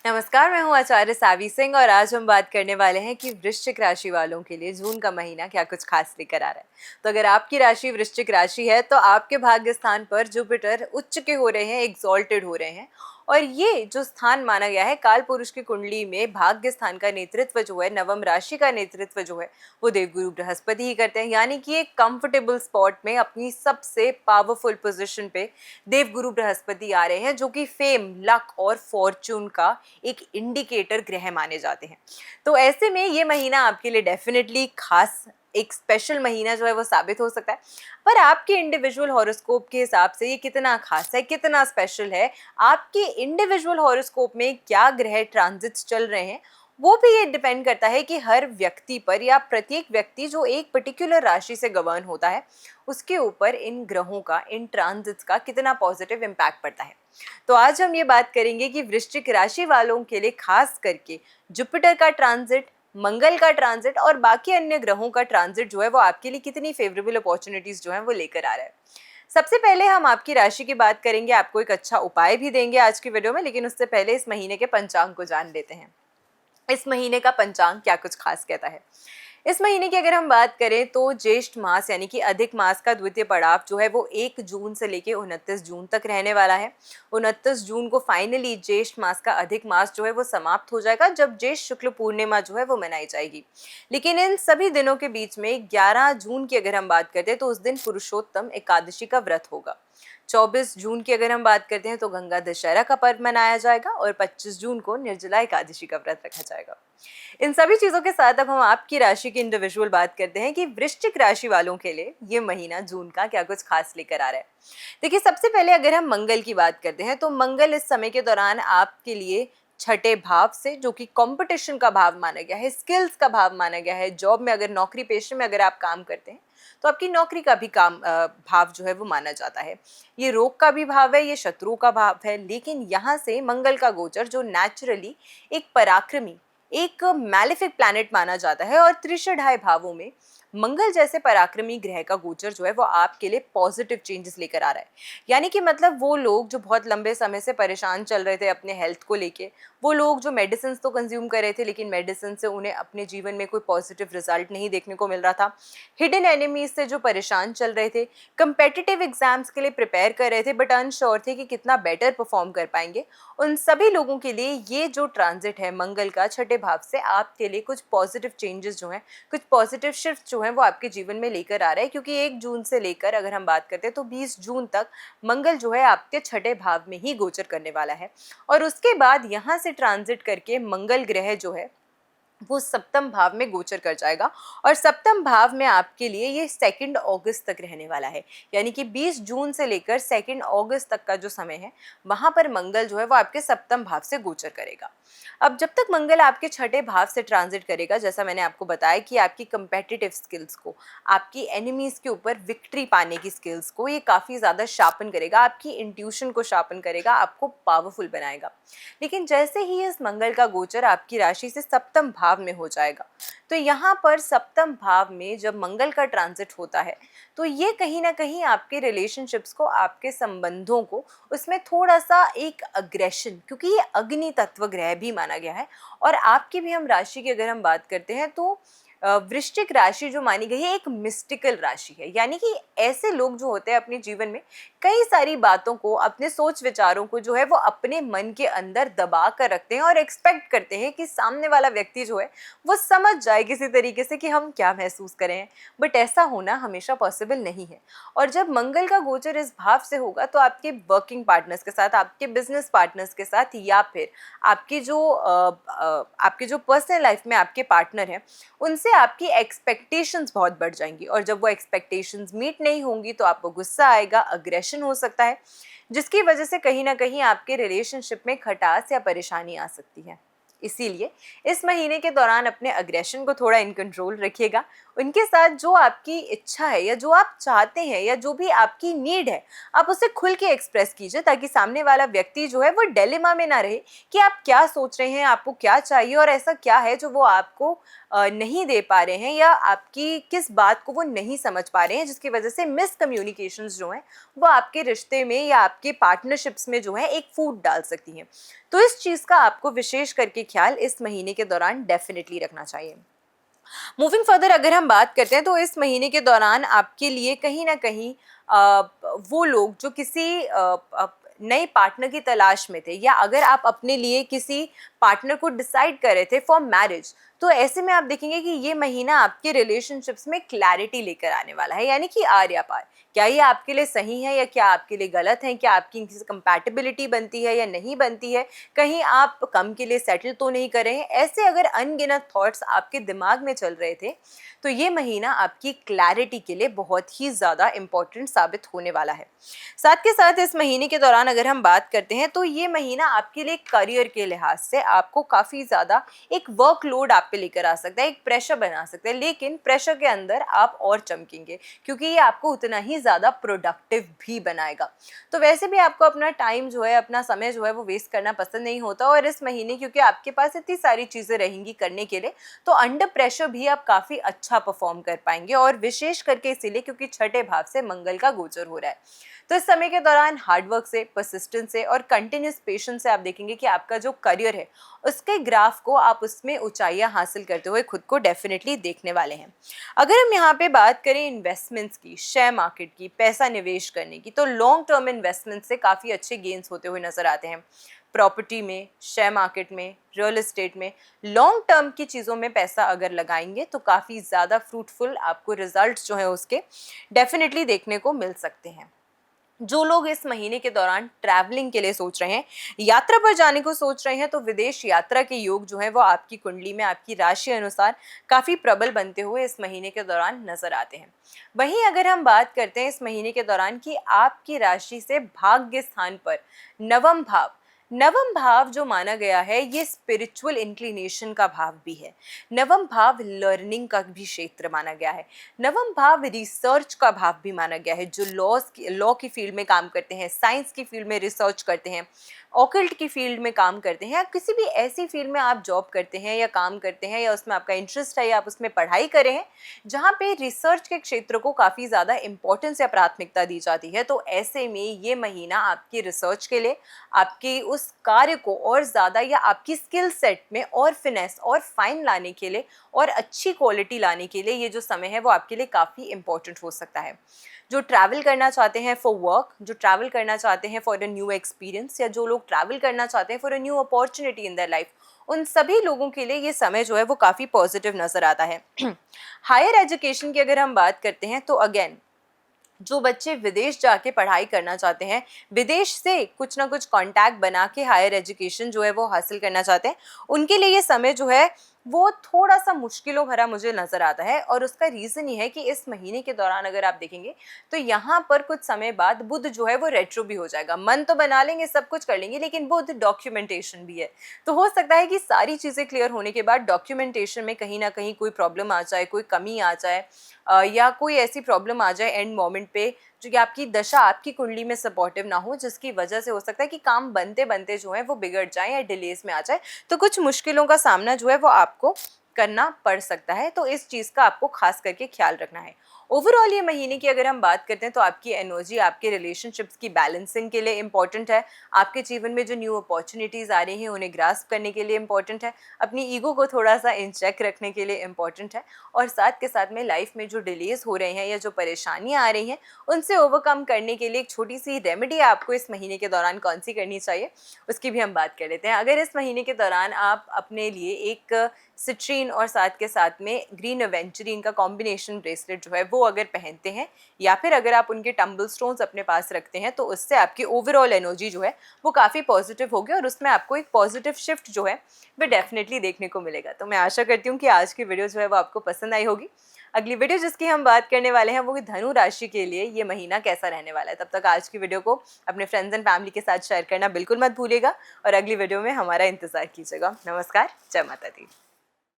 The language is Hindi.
नमस्कार, मैं हूँ आचार्य सावी सिंह और आज हम बात करने वाले हैं कि वृश्चिक राशि वालों के लिए जून का महीना क्या कुछ खास लेकर आ रहा है। तो अगर आपकी राशि वृश्चिक राशि है तो आपके भाग्य स्थान पर जुपिटर उच्च के हो रहे हैं, एग्जॉल्टेड हो रहे हैं। और ये जो स्थान माना गया है काल पुरुष की कुंडली में, भाग्य स्थान का नेतृत्व जो है, नवम राशि का नेतृत्व जो है वो देवगुरु बृहस्पति ही करते हैं। यानी कि एक कंफर्टेबल स्पॉट में अपनी सबसे पावरफुल पोजीशन पे देवगुरु बृहस्पति आ रहे हैं, जो कि फेम, लक और फॉर्चून का एक इंडिकेटर ग्रह माने जाते हैं। तो ऐसे में ये महीना आपके लिए डेफिनेटली खास, एक स्पेशल महीना जो है वो साबित हो सकता है। पर आपके इंडिविजुअल हॉरोस्कोप के हिसाब से ये कितना खास है, कितना स्पेशल है, आपके इंडिविजुअल हॉरोस्कोप में क्या ग्रह ट्रांजिट्स चल रहे हैं, वो भी ये डिपेंड करता है कि हर व्यक्ति पर या प्रत्येक व्यक्ति जो एक पर्टिकुलर राशि से गवर्न होता है उसके ऊपर इन ग्रहों का, इन ट्रांजिट्स का कितना पॉजिटिव इम्पैक्ट पड़ता है। तो आज हम ये बात करेंगे कि वृश्चिक राशि वालों के लिए खास करके जुपिटर का ट्रांजिट, मंगल का ट्रांजिट और बाकी अन्य ग्रहों का ट्रांजिट जो है वो आपके लिए कितनी फेवरेबल अपॉर्चुनिटीज जो है वो लेकर आ रहा है। सबसे पहले हम आपकी राशि की बात करेंगे, आपको एक अच्छा उपाय भी देंगे आज की वीडियो में, लेकिन उससे पहले इस महीने के पंचांग को जान लेते हैं। इस महीने का पंचांग क्या कुछ खास कहता है। इस महीने की अगर हम बात करें तो ज्येष्ठ मास यानी कि अधिक मास का द्वितीय पड़ाव जो है वो 1 जून से लेके 29 जून तक रहने वाला है। 29 जून को फाइनली ज्येष्ठ मास का अधिक मास जो है वो समाप्त हो जाएगा, जब ज्येष्ठ शुक्ल पूर्णिमा जो है वो मनाई जाएगी। लेकिन इन सभी दिनों के बीच में 11 जून की अगर हम बात करते हैं तो उस दिन पुरुषोत्तम एकादशी का व्रत होगा। 24 जून की अगर हम बात करते हैं तो गंगा दशहरा का पर्व मनाया जाएगा और 25 जून को निर्जला एकादशी का व्रत रखा जाएगा। इन सभी चीजों के साथ अब हम आपकी राशि की इंडिविजुअल बात करते हैं कि वृश्चिक राशि वालों के लिए ये महीना जून का क्या कुछ खास लेकर आ रहा है। देखिए, सबसे पहले अगर हम मंगल की बात करते हैं तो मंगल इस समय के दौरान आपके लिए छठे भाव से, जो कि कंपटीशन का भाव माना गया है, स्किल्स का भाव माना गया है, जॉब में अगर, नौकरी पेशे में अगर आप काम करते हैं तो आपकी नौकरी का भी काम भाव जो है वो माना जाता है। ये रोग का भी भाव है, ये शत्रुओं का भाव है। लेकिन यहाँ से मंगल का गोचर जो नेचुरली एक पराक्रमी, एक मैलेफिक प्लैनेट माना जाता है, और त्रिशढ़ाई भावों में मंगल जैसे पराक्रमी ग्रह का गोचर जो है वो आपके लिए पॉजिटिव चेंजेस लेकर आ रहा है। यानी कि मतलब वो लोग जो बहुत लंबे समय से परेशान चल रहे थे अपने हेल्थ को लेके, वो लोग जो मेडिसिन तो कंज्यूम कर रहे थे लेकिन मेडिसिन से उन्हें अपने जीवन में कोई पॉजिटिव रिजल्ट नहीं देखने को मिल रहा था, हिडन एनिमीज से जो परेशान चल रहे थे, कंपेटिटिव एग्जाम्स के लिए प्रिपेयर कर रहे थे बट अनश्योर थे कि कितना बेटर परफॉर्म कर पाएंगे, उन सभी लोगों के लिए ये जो ट्रांजिट है मंगल का छठे भाव से आपके लिए कुछ पॉजिटिव चेंजेस जो हैं, कुछ पॉजिटिव शिफ्ट जो हैं वो आपके जीवन में लेकर आ रहे हैं। क्योंकि 1 जून से लेकर अगर हम बात करते हैं तो 20 जून तक मंगल जो है आपके छठे भाव में ही गोचर करने वाला है। और उसके बाद यहाँ से ट्रांजिट करके मंगल ग्रह जो है वो सप्तम भाव में गोचर कर जाएगा, और सप्तम भाव में आपके लिए ये 2 अगस्त तक रहने वाला है। यानी कि 20 जून से लेकर 2 अगस्त तक का जो समय है वहां पर मंगल जो है वो आपके सप्तम भाव से गोचर करेगा। अब जब तक मंगल आपके छठे भाव से ट्रांजिट करेगा, जैसा मैंने आपको बताया कि आपकी कंपेटिटिव स्किल्स को, आपकी एनिमीज के ऊपर विक्ट्री पाने की स्किल्स को ये काफ़ी ज़्यादा शार्पन करेगा, आपकी इंट्यूशन को शार्पन करेगा, आपको पावरफुल बनाएगा। लेकिन जैसे ही इस मंगल का गोचर आपकी राशि से सप्तम भाव में हो जाएगा, तो यहाँ पर सप्तम भाव में जब मंगल का ट्रांजिट होता है तो ये कहीं ना कहीं आपके रिलेशनशिप्स को, आपके संबंधों को, उसमें थोड़ा सा एक अग्रेशन, क्योंकि ये अग्नि तत्व ग्रह भी माना गया है। और आपकी भी हम राशि की अगर हम बात करते हैं तो वृश्चिक राशि जो मानी गई है एक मिस्टिकल राशि है। यानी कि ऐसे लोग जो होते हैं अपने जीवन में कई सारी बातों को, अपने सोच विचारों को जो है वो अपने मन के अंदर दबा कर रखते हैं और एक्सपेक्ट करते हैं कि सामने वाला व्यक्ति जो है वो समझ जाए किसी तरीके से कि हम क्या महसूस करें हैं। बट ऐसा होना हमेशा पॉसिबल नहीं है। और जब मंगल का गोचर इस भाव से होगा तो आपके वर्किंग पार्टनर्स के साथ, आपके बिजनेस पार्टनर्स के साथ, या फिर आपकी जो पर्सनल लाइफ में आपके पार्टनर हैं उनसे आपकी एक्सपेक्टेशंस बहुत बढ़ जाएंगी। और जब वो एक्सपेक्टेशंस मीट नहीं होंगी तो आपको गुस्सा आएगा, अग्रेशन हो सकता है, जिसकी वजह से कहीं ना कहीं आपके रिलेशनशिप में खटास या परेशानी आ सकती है। इसीलिए इस महीने के दौरान अपने अग्रेशन को थोड़ा इन कंट्रोल रखिएगा। उनके साथ जो आपकी इच्छा है या जो आप चाहते हैं या जो भी आपकी नीड है, आप उसे खुल के एक्सप्रेस कीजिए, ताकि सामने वाला व्यक्ति जो है वो डिलेमा में ना रहे कि आप क्या सोच रहे हैं, आपको क्या चाहिए और ऐसा क्या है जो वो आपको नहीं दे पा रहे हैं, या आपकी किस बात को वो नहीं समझ पा रहे हैं, जिसकी वजह से मिसकम्युनिकेशंस जो हैं वो आपके रिश्ते में या आपके पार्टनरशिप्स में जो है एक फूट डाल सकती हैं। तो इस चीज़ का आपको विशेष करके ख्याल इस महीने के दौरान डेफिनेटली रखना चाहिए। मूविंग फर्दर अगर हम बात करते हैं तो इस महीने के दौरान आपके लिए कहीं ना कहीं वो लोग जो किसी नए पार्टनर की तलाश में थे, या अगर आप अपने लिए किसी पार्टनर को डिसाइड कर रहे थे फॉर मैरिज, तो ऐसे में आप देखेंगे कि ये महीना आपके रिलेशनशिप्स में क्लैरिटी लेकर आने वाला है, यानी कि आर्या पार। क्या ये आपके लिए सही है या क्या आपके लिए गलत है, क्या आपकी इनकी कंपैटिबिलिटी बनती है या नहीं बनती है, कहीं आप कम के लिए सेटल तो नहीं कर रहे हैं, ऐसे अगर अनगिनत थॉट्स आपके दिमाग में चल रहे थे, तो ये महीना आपकी क्लैरिटी के लिए बहुत ही ज़्यादा इम्पोर्टेंट साबित होने वाला है। साथ के साथ इस महीने के दौरान अगर हम बात करते हैं तो ये महीना आपके लिए करियर के लिहाज से आपको काफ़ी ज़्यादा एक वर्कलोड आप पे लेकर आ सकता है, एक प्रेशर बना सकता है, लेकिन प्रेशर के अंदर आप और चमकेंगे क्योंकि ये आपको उतना ही ज़्यादा प्रोडक्टिव भी बनाएगा। तो वैसे भी आपको अपना टाइम जो है, अपना समय जो है वो वेस्ट करना पसंद नहीं होता, और इस महीने क्योंकि आपके पास इतनी सारी चीज़ें रहेंगी करने के लिए, तो अंडर प्रेशर भी आप काफ़ी अच्छा परफॉर्म कर पाएंगे, और विशेष करके इसीलिए क्योंकि छठे भाव से मंगल का गोचर हो रहा है। तो इस समय के दौरान हार्डवर्क से, परसिस्टेंस से और कंटिन्यूस पेशेंस से आप देखेंगे कि आपका जो करियर है उसके ग्राफ को आप उसमें ऊंचाइयां हासिल करते हुए खुद को डेफिनेटली देखने वाले हैं। अगर हम यहाँ पे बात करें इन्वेस्टमेंट्स की, शेयर मार्केट की, पैसा निवेश करने की, तो लॉन्ग टर्म इन्वेस्टमेंट से काफ़ी अच्छे गेन्स होते हुए नजर आते हैं। प्रॉपर्टी में, शेयर मार्केट में, रियल एस्टेट में, लॉन्ग टर्म की चीज़ों में पैसा अगर लगाएंगे तो काफ़ी ज़्यादा फ्रूटफुल आपको रिजल्ट्स जो है उसके डेफिनेटली देखने को मिल सकते हैं। जो लोग इस महीने के दौरान ट्रैवलिंग के लिए सोच रहे हैं, यात्रा पर जाने को सोच रहे हैं, तो विदेश यात्रा के योग जो है वो आपकी कुंडली में आपकी राशि अनुसार काफ़ी प्रबल बनते हुए इस महीने के दौरान नजर आते हैं। वहीं अगर हम बात करते हैं इस महीने के दौरान कि आपकी राशि से भाग्य स्थान पर नवम भाव जो माना गया है ये स्पिरिचुअल इंक्लिनेशन का भाव भी है। नवम भाव लर्निंग का भी क्षेत्र माना गया है। नवम भाव रिसर्च का भाव भी माना गया है। जो लॉ की फील्ड में काम करते हैं, साइंस की फील्ड में रिसर्च करते हैं, ऑकल्ट की फील्ड में काम करते हैं, या किसी भी ऐसी फील्ड में आप जॉब करते हैं या काम करते हैं, या उसमें आपका इंटरेस्ट है या आप उसमें पढ़ाई कर रहे हैं जहाँ पे रिसर्च के क्षेत्र को काफ़ी ज़्यादा इंपॉर्टेंस या प्राथमिकता दी जाती है, तो ऐसे में ये महीना आपकी रिसर्च के लिए, आपके उस कार्य को और ज़्यादा या आपकी स्किल सेट में और फिनेस और फाइन लाने के लिए और अच्छी क्वालिटी लाने के लिए ये जो समय है वो आपके लिए काफ़ी इंपॉर्टेंट हो सकता है। जो ट्रैवल करना चाहते हैं फॉर वर्क, जो ट्रैवल करना चाहते हैं फॉर अ न्यू एक्सपीरियंस, या जो लोग ट्रैवल करना चाहते हैं for a new opportunity in their life, उन सभी लोगों के लिए ये समय जो है वो काफ़ी पॉजिटिव नज़र आता है। हायर एजुकेशन की अगर हम बात करते हैं तो अगेन जो बच्चे विदेश जाके पढ़ाई करना चाहते हैं, विदेश से कुछ ना कुछ कांटेक्ट बना के हायर एजुकेशन जो है वो हासिल करना चाहते हैं, उनके लिए ये समय जो है वो थोड़ा सा मुश्किलों भरा मुझे नज़र आता है। और उसका रीज़न ये है कि इस महीने के दौरान अगर आप देखेंगे तो यहाँ पर कुछ समय बाद बुध जो है वो रेट्रो भी हो जाएगा। मन तो बना लेंगे, सब कुछ कर लेंगे, लेकिन बुध डॉक्यूमेंटेशन भी है, तो हो सकता है कि सारी चीज़ें क्लियर होने के बाद डॉक्यूमेंटेशन में कहीं ना कहीं कोई प्रॉब्लम आ जाए, कोई कमी आ जाए, या कोई ऐसी प्रॉब्लम आ जाए एंड मोमेंट पे जो कि आपकी दशा आपकी कुंडली में सपोर्टिव ना हो, जिसकी वजह से हो सकता है कि काम बनते बनते जो है वो बिगड़ जाए या डिलेस में आ जाए, तो कुछ मुश्किलों का सामना जो है वो आपको करना पड़ सकता है। तो इस चीज़ का आपको खास करके ख्याल रखना है। ओवरऑल ये महीने की अगर हम बात करते हैं तो आपकी एनर्जी आपके रिलेशनशिप्स की बैलेंसिंग के लिए इंपॉर्टेंट है, आपके जीवन में जो न्यू अपॉर्चुनिटीज़ आ रही हैं उन्हें ग्रास्प करने के लिए इंपॉर्टेंट है, अपनी ईगो को थोड़ा सा इन चेक रखने के लिए इंपॉर्टेंट है, और साथ के साथ में लाइफ में जो डिलेज हो रहे हैं या जो परेशानियाँ आ रही हैं उनसे ओवरकम करने के लिए एक छोटी सी रेमेडी आपको इस महीने के दौरान कौन सी करनी चाहिए उसकी भी हम बात कर लेते हैं। अगर इस महीने के दौरान आप अपने लिए एक सिट्रीन और साथ के साथ में ग्रीन एवेंचुरीन का कॉम्बिनेशन ब्रेसलेट जो है वो अगर पहनते हैं या फिर अगर आप उनके टम्बल स्टोन्स अपने पास रखते हैं तो उससे आपकी ओवरऑल एनर्जी जो है वो काफ़ी पॉजिटिव होगी और उसमें आपको एक पॉजिटिव शिफ्ट जो है वो डेफिनेटली देखने को मिलेगा। तो मैं आशा करती हूँ कि आज की वीडियो जो है वो आपको पसंद आई होगी। अगली वीडियो जिसकी हम बात करने वाले हैं वो धनु राशि के लिए ये महीना कैसा रहने वाला है। तब तक आज की वीडियो को अपने फ्रेंड्स एंड फैमिली के साथ शेयर करना बिल्कुल मत भूलिएगा और अगली वीडियो में हमारा इंतजार कीजिएगा। नमस्कार, जय माता दी।